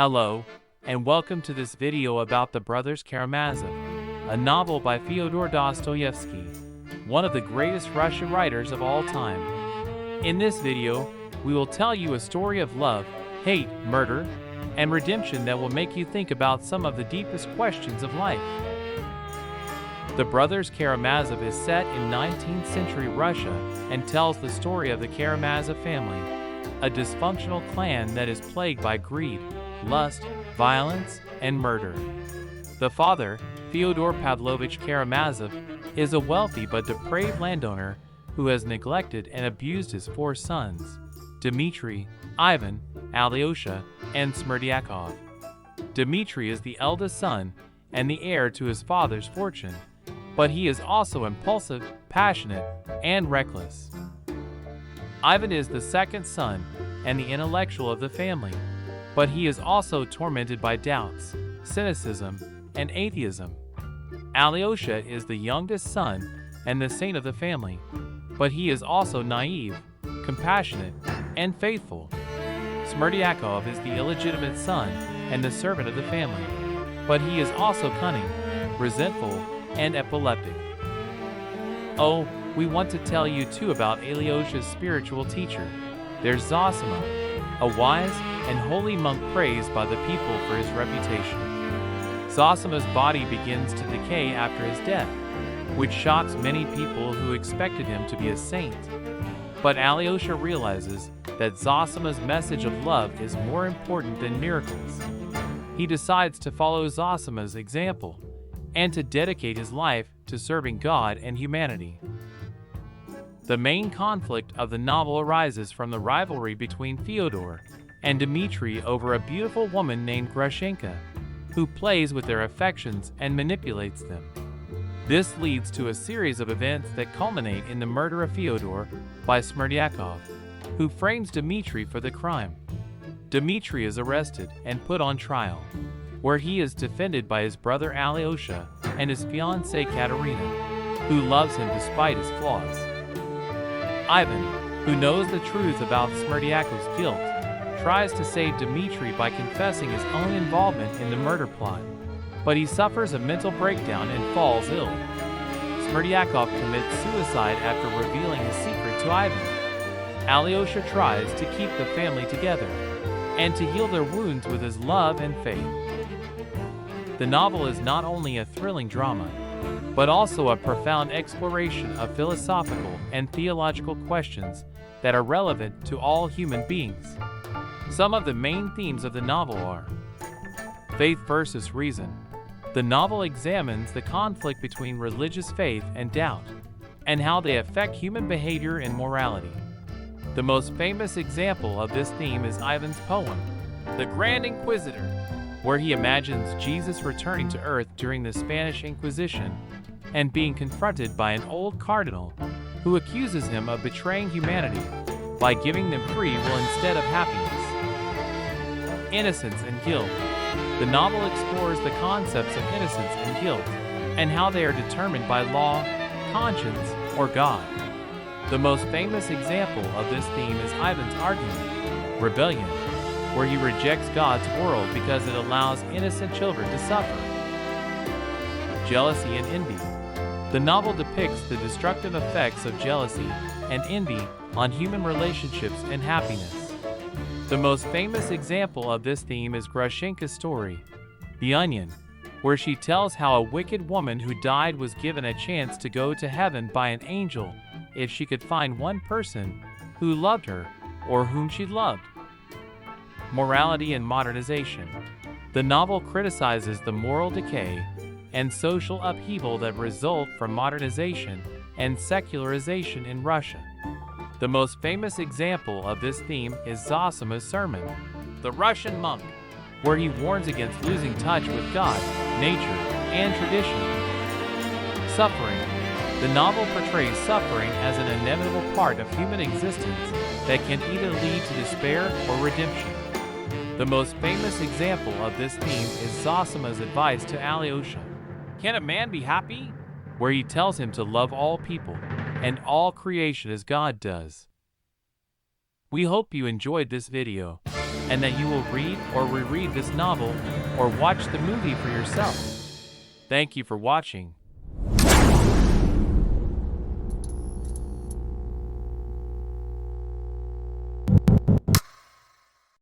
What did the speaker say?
Hello, and welcome to this video about the Brothers Karamazov, a novel by Fyodor Dostoevsky, one of the greatest Russian writers of all time. In this video, we will tell you a story of love, hate, murder, and redemption that will make you think about some of the deepest questions of life. The Brothers Karamazov is set in 19th century Russia and tells the story of the Karamazov family, a dysfunctional clan that is plagued by greed, lust, violence, and murder. The father, Fyodor Pavlovich Karamazov, is a wealthy but depraved landowner who has neglected and abused his four sons, Dmitry, Ivan, Alyosha, and Smerdyakov. Dmitry is the eldest son and the heir to his father's fortune, but he is also impulsive, passionate, and reckless. Ivan is the second son and the intellectual of the family, but he is also tormented by doubts, cynicism, and atheism. Alyosha is the youngest son and the saint of the family, but he is also naive, compassionate, and faithful. Smerdyakov is the illegitimate son and the servant of the family, but he is also cunning, resentful, and epileptic. Oh, we want to tell you too about Alyosha's spiritual teacher. There's Zosima, a wise and holy monk praised by the people for his reputation. Zosima's body begins to decay after his death, which shocks many people who expected him to be a saint. But Alyosha realizes that Zosima's message of love is more important than miracles. He decides to follow Zosima's example and to dedicate his life to serving God and humanity. The main conflict of the novel arises from the rivalry between Fyodor and Dmitry over a beautiful woman named Grushenka, who plays with their affections and manipulates them. This leads to a series of events that culminate in the murder of Fyodor by Smerdyakov, who frames Dmitry for the crime. Dmitry is arrested and put on trial, where he is defended by his brother Alyosha and his fiancée Katerina, who loves him despite his flaws. Ivan, who knows the truth about Smerdyakov's guilt, tries to save Dmitry by confessing his own involvement in the murder plot, but he suffers a mental breakdown and falls ill. Smerdyakov commits suicide after revealing his secret to Ivan. Alyosha tries to keep the family together and to heal their wounds with his love and faith. The novel is not only a thrilling drama, but also a profound exploration of philosophical and theological questions that are relevant to all human beings. Some of the main themes of the novel are faith versus reason. The novel examines the conflict between religious faith and doubt, and how they affect human behavior and morality. The most famous example of this theme is Ivan's poem, The Grand Inquisitor, where he imagines Jesus returning to earth during the Spanish Inquisition and being confronted by an old cardinal who accuses him of betraying humanity by giving them free will instead of happiness. Innocence and guilt. The novel explores the concepts of innocence and guilt and how they are determined by law, conscience, or God. The most famous example of this theme is Ivan's argument, Rebellion, where he rejects God's world because it allows innocent children to suffer. Jealousy and envy. The novel depicts the destructive effects of jealousy and envy on human relationships and happiness. The most famous example of this theme is Grushenka's story, The Onion, where she tells how a wicked woman who died was given a chance to go to heaven by an angel if she could find one person who loved her or whom she loved. Morality and modernization. The novel criticizes the moral decay and social upheaval that result from modernization and secularization in Russia. The most famous example of this theme is Zosima's sermon, The Russian Monk, where he warns against losing touch with God, nature, and tradition. Suffering. The novel portrays suffering as an inevitable part of human existence that can either lead to despair or redemption. The most famous example of this theme is Zosima's advice to Alyosha, Can a man be happy? Where he tells him to love all people and all creation as God does. We hope you enjoyed this video. and that you will read or reread this novel or watch the movie for yourself. Thank you for watching.